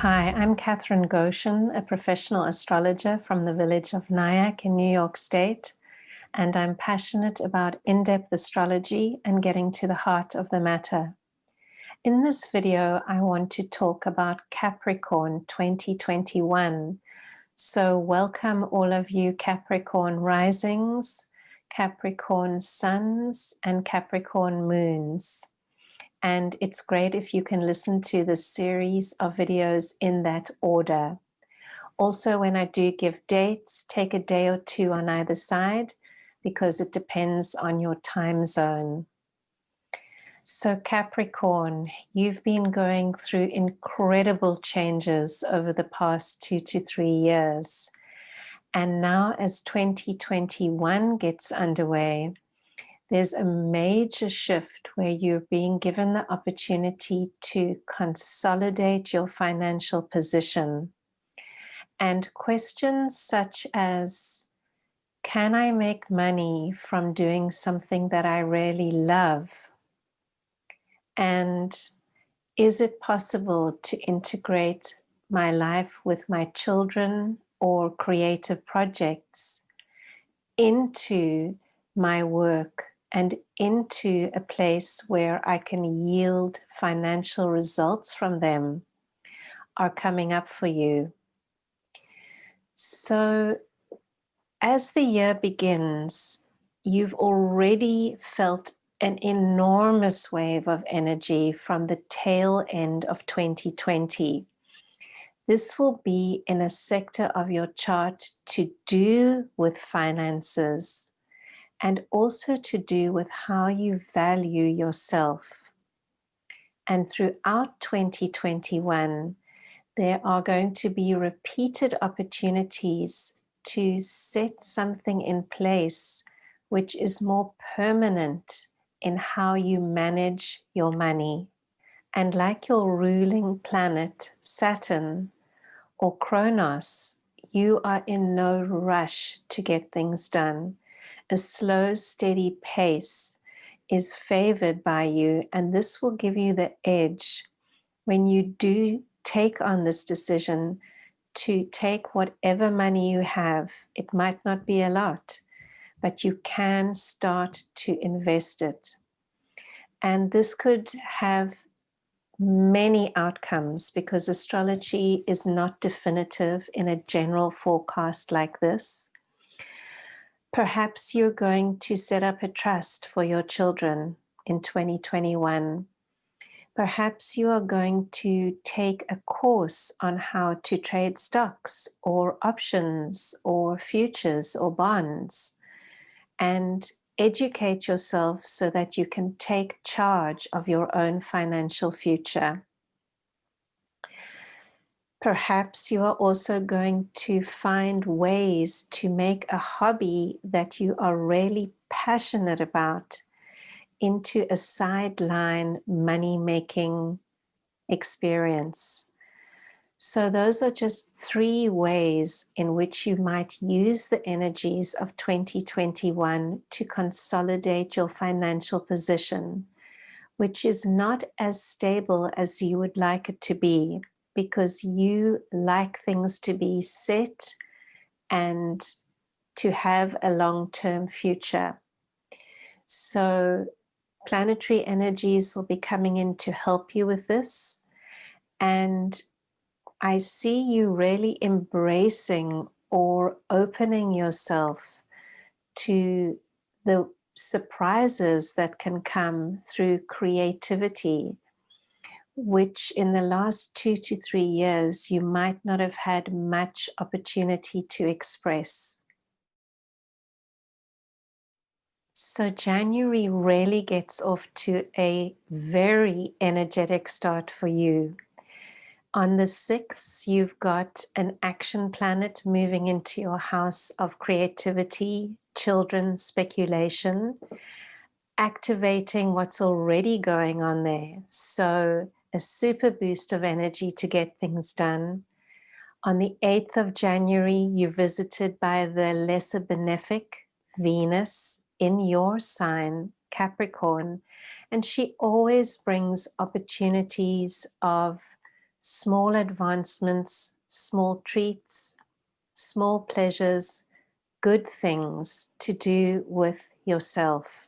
Hi, I'm Catherine Goshen, a professional astrologer from the village of Nyack in New York State, and I'm passionate about in-depth astrology and getting to the heart of the matter. In this video, I want to talk about Capricorn 2021. So welcome all of you Capricorn risings, Capricorn suns, and Capricorn moons. And it's great if you can listen to the series of videos in that order. Also, when I do give dates, take a day or two on either side because it depends on your time zone. So Capricorn, you've been going through incredible changes over the past 2 to 3 years. And now as 2021 gets underway, there's a major shift where you're being given the opportunity to consolidate your financial position. And questions such as, can I make money from doing something that I really love? And is it possible to integrate my life with my children or creative projects into my work and into a place where I can yield financial results from them are coming up for you. So as the year begins, you've already felt an enormous wave of energy from the tail end of 2020. This will be in a sector of your chart to do with finances, and also to do with how you value yourself. And throughout 2021, there are going to be repeated opportunities to set something in place which is more permanent in how you manage your money. And like your ruling planet, Saturn or Kronos, you are in no rush to get things done. A slow, steady pace is favored by you, and this will give you the edge when you do take on this decision to take whatever money you have. It might not be a lot, but you can start to invest it. And this could have many outcomes because astrology is not definitive in a general forecast like this. Perhaps you're going to set up a trust for your children in 2021. Perhaps you are going to take a course on how to trade stocks or options or futures or bonds and educate yourself so that you can take charge of your own financial future. Perhaps you are also going to find ways to make a hobby that you are really passionate about into a sideline money-making experience. So those are just 3 ways in which you might use the energies of 2021 to consolidate your financial position, which is not as stable as you would like it to be, because you like things to be set and to have a long-term future. So planetary energies will be coming in to help you with this. And I see you really embracing or opening yourself to the surprises that can come through creativity, which in the last 2 to 3 years, you might not have had much opportunity to express. So January really gets off to a very energetic start for you. On the 6th, you've got an action planet moving into your house of creativity, children, speculation, activating what's already going on there. So a super boost of energy to get things done. On the 8th of January, you're visited by the lesser benefic Venus in your sign, Capricorn, and she always brings opportunities of small advancements, small treats, small pleasures, good things to do with yourself.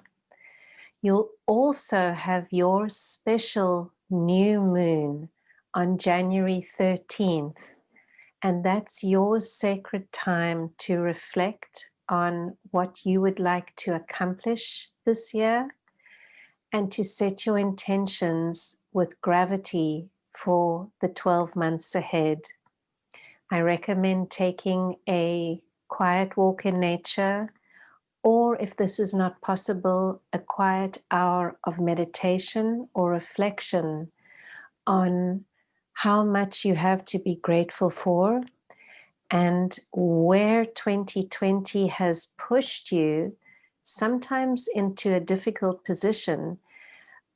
You'll also have your special new moon on January 13th, and that's your sacred time to reflect on what you would like to accomplish this year and to set your intentions with gravity for the 12 months ahead. I recommend taking a quiet walk in nature, or if this is not possible, a quiet hour of meditation or reflection on how much you have to be grateful for and where 2020 has pushed you, sometimes into a difficult position,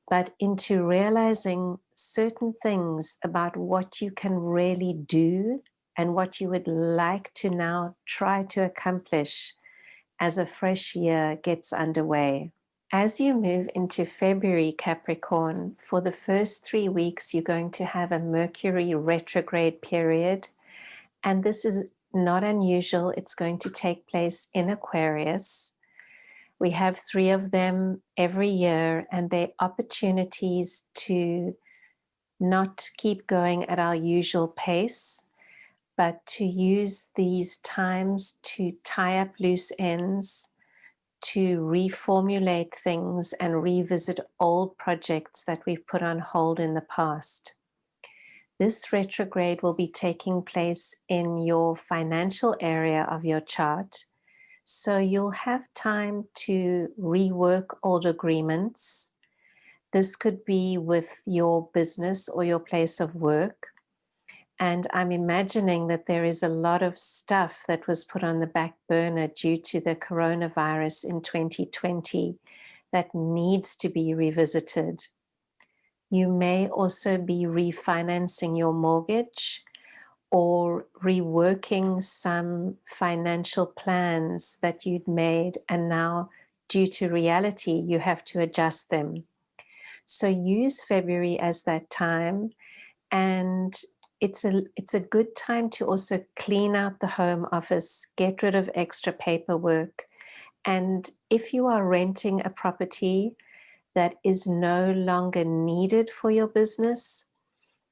but into realizing certain things about what you can really do and what you would like to now try to accomplish as a fresh year gets underway. As you move into February, Capricorn, for the first 3 weeks, you're going to have a Mercury retrograde period. And this is not unusual. It's going to take place in Aquarius. We have 3 of them every year, and they're opportunities to not keep going at our usual pace, but to use these times to tie up loose ends, to reformulate things and revisit old projects that we've put on hold in the past. This retrograde will be taking place in your financial area of your chart, so you'll have time to rework old agreements. This could be with your business or your place of work. And I'm imagining that there is a lot of stuff that was put on the back burner due to the coronavirus in 2020 that needs to be revisited. You may also be refinancing your mortgage or reworking some financial plans that you'd made, and now, due to reality, you have to adjust them. So use February as that time, and it's a good time to also clean out the home office, get rid of extra paperwork. And if you are renting a property that is no longer needed for your business,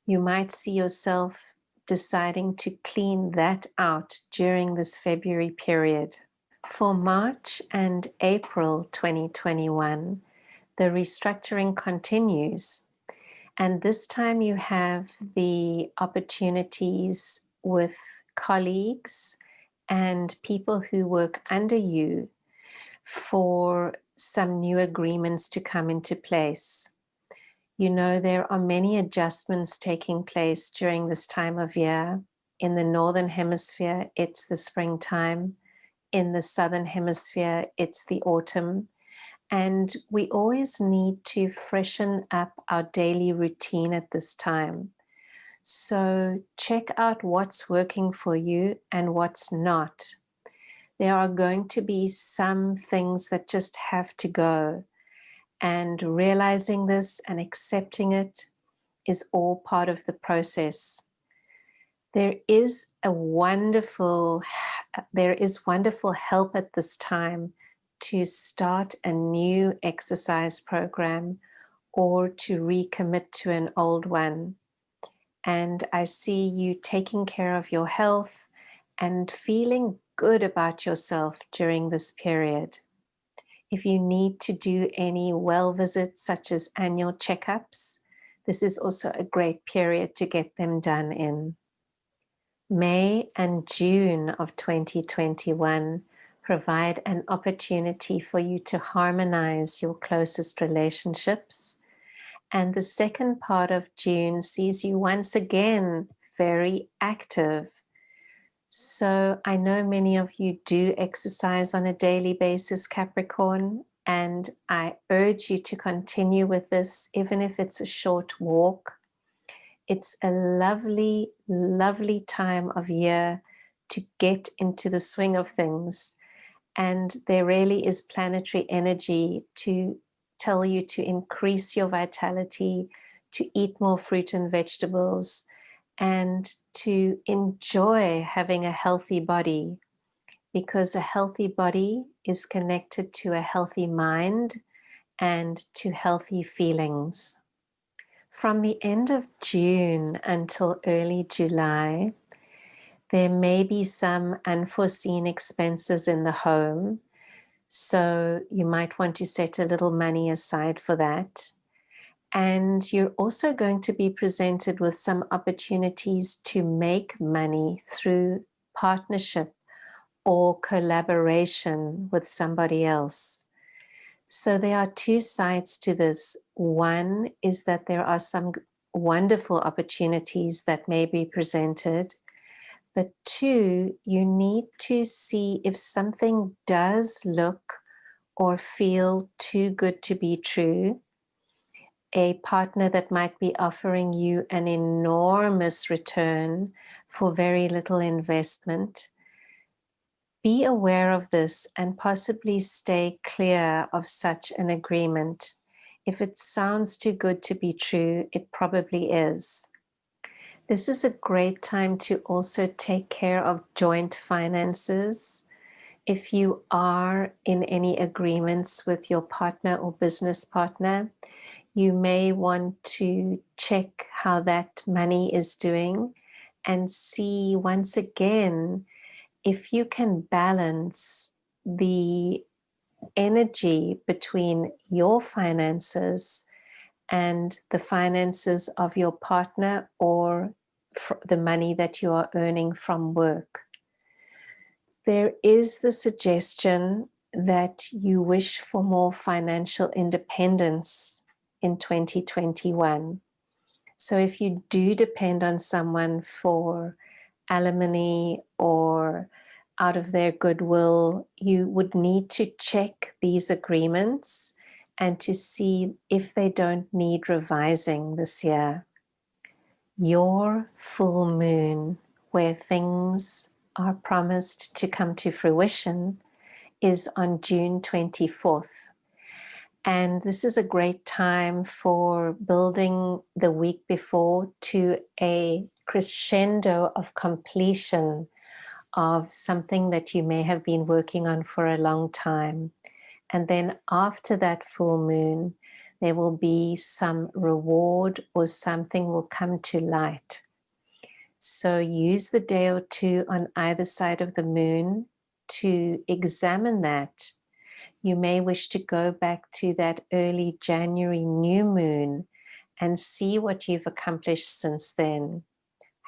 you might see yourself deciding to clean that out during this February period. For March and April 2021, the restructuring continues. And this time you have the opportunities with colleagues and people who work under you for some new agreements to come into place. You know, there are many adjustments taking place during this time of year. In the Northern Hemisphere, it's the springtime. In the Southern Hemisphere, it's the autumn. And we always need to freshen up our daily routine at this time. So check out what's working for you and what's not. There are going to be some things that just have to go. And realizing this and accepting it is all part of the process. There is wonderful help at this time to start a new exercise program or to recommit to an old one. And I see you taking care of your health and feeling good about yourself during this period. If you need to do any well visits, such as annual checkups, this is also a great period to get them done in. May and June of 2021 provide an opportunity for you to harmonize your closest relationships. And the second part of June sees you once again very active. So I know many of you do exercise on a daily basis, Capricorn, and I urge you to continue with this, even if it's a short walk. It's a lovely, lovely time of year to get into the swing of things. And there really is planetary energy to tell you to increase your vitality, to eat more fruit and vegetables, and to enjoy having a healthy body, because a healthy body is connected to a healthy mind and to healthy feelings. From the end of June until early July, there may be some unforeseen expenses in the home, so you might want to set a little money aside for that. And you're also going to be presented with some opportunities to make money through partnership or collaboration with somebody else. So there are two sides to this. One is that there are some wonderful opportunities that may be presented. But two, you need to see if something does look or feel too good to be true. A partner that might be offering you an enormous return for very little investment. Be aware of this and possibly stay clear of such an agreement. If it sounds too good to be true, it probably is. This is a great time to also take care of joint finances. If you are in any agreements with your partner or business partner, you may want to check how that money is doing and see once again if you can balance the energy between your finances and the finances of your partner or the money that you are earning from work. There is the suggestion that you wish for more financial independence in 2021. So if you do depend on someone for alimony or out of their goodwill, you would need to check these agreements and to see if they don't need revising this year. Your full moon, where things are promised to come to fruition, is on June 24th. And this is a great time for building the week before to a crescendo of completion of something that you may have been working on for a long time. And then after that full moon, there will be some reward or something will come to light. So use the day or two on either side of the moon to examine that. You may wish to go back to that early January new moon and see what you've accomplished since then.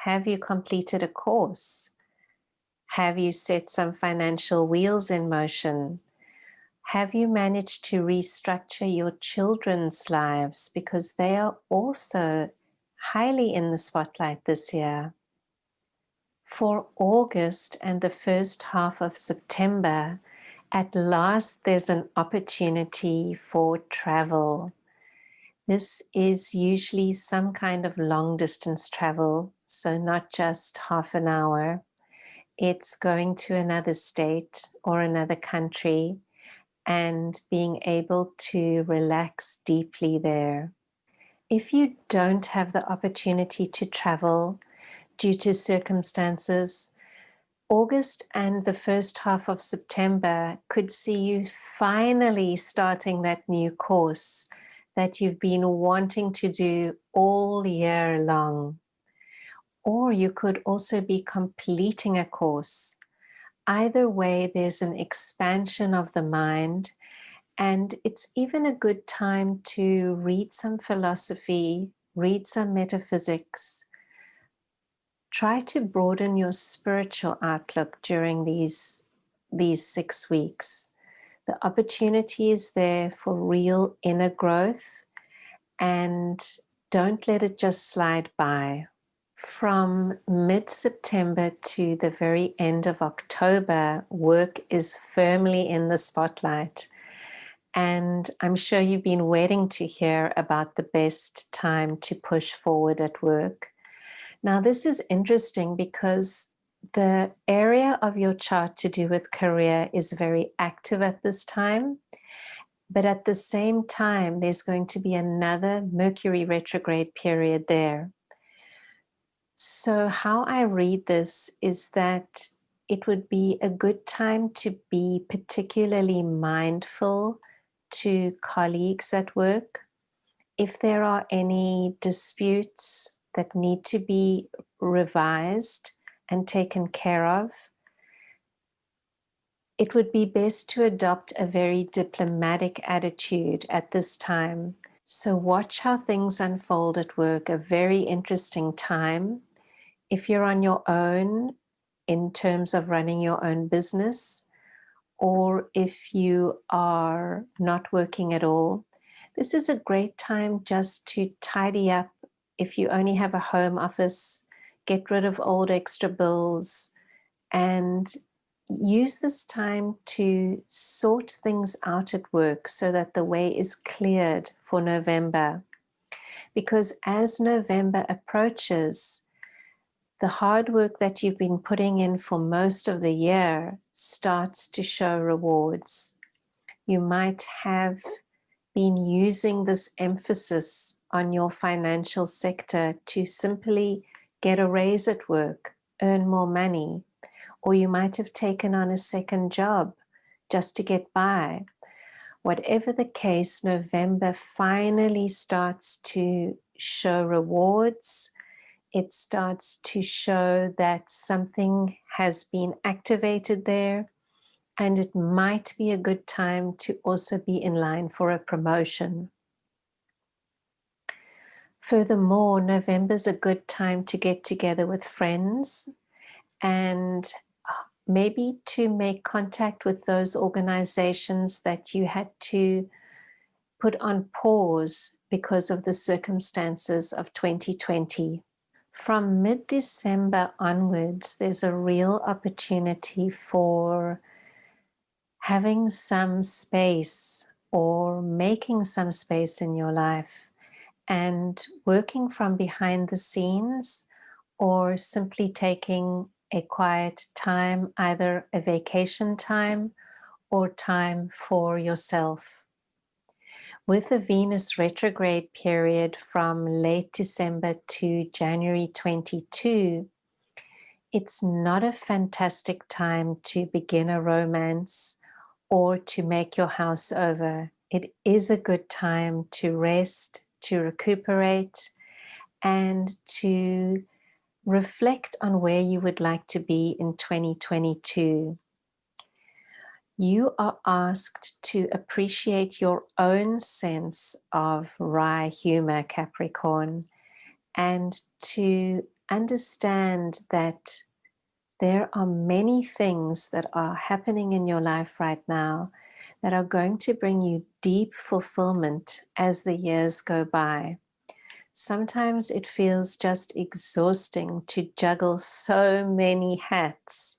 Have you completed a course? Have you set some financial wheels in motion? Have you managed to restructure your children's lives, because they are also highly in the spotlight this year? For August and the first half of September, at last there's an opportunity for travel. This is usually some kind of long distance travel, so not just half an hour. It's going to another state or another country and being able to relax deeply there. If you don't have the opportunity to travel due to circumstances, August and the first half of September could see you finally starting that new course that you've been wanting to do all year long. Or you could also be completing a course. Either way, there's an expansion of the mind, and it's even a good time to read some philosophy, read some metaphysics. Try to broaden your spiritual outlook during these 6 weeks. The opportunity is there for real inner growth, and don't let it just slide by. From mid-September to the very end of October, work is firmly in the spotlight. And I'm sure you've been waiting to hear about the best time to push forward at work. Now, this is interesting because the area of your chart to do with career is very active at this time. But at the same time, there's going to be another Mercury retrograde period there. So how I read this is that it would be a good time to be particularly mindful to colleagues at work. If there are any disputes that need to be revised and taken care of, it would be best to adopt a very diplomatic attitude at this time. So watch how things unfold at work, a very interesting time. If you're on your own in terms of running your own business, or if you are not working at all, this is a great time just to tidy up. If you only have a home office, get rid of old extra bills and use this time to sort things out at work so that the way is cleared for November. Because as November approaches, the hard work that you've been putting in for most of the year starts to show rewards. You might have been using this emphasis on your financial sector to simply get a raise at work, earn more money, or you might have taken on a second job just to get by. Whatever the case, November finally starts to show rewards. It starts to show that something has been activated there, and it might be a good time to also be in line for a promotion. Furthermore, November's a good time to get together with friends and maybe to make contact with those organizations that you had to put on pause because of the circumstances of 2020. From mid-December onwards, there's a real opportunity for having some space or making some space in your life and working from behind the scenes, or simply taking a quiet time, either a vacation time or time for yourself. With the Venus retrograde period from late December to January 22, it's not a fantastic time to begin a romance or to make your house over. It is a good time to rest, to recuperate, and to reflect on where you would like to be in 2022. You are asked to appreciate your own sense of wry humor, Capricorn, and to understand that there are many things that are happening in your life right now that are going to bring you deep fulfillment as the years go by. Sometimes it feels just exhausting to juggle so many hats,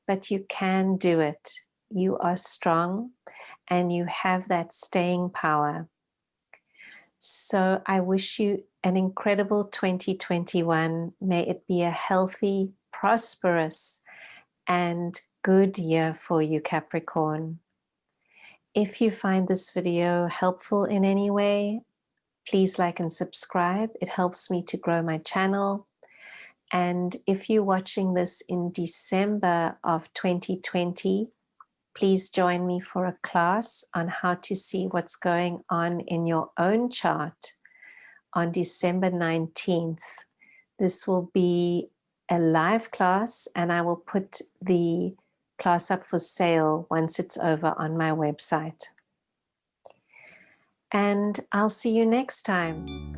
but you can do it. You are strong and you have that staying power. So I wish you an incredible 2021. May it be a healthy, prosperous, and good year for you, Capricorn. If you find this video helpful in any way, please like and subscribe. It helps me to grow my channel. And if you're watching this in December of 2020, please join me for a class on how to see what's going on in your own chart on December 19th. This will be a live class, and I will put the class up for sale once it's over on my website. And I'll see you next time.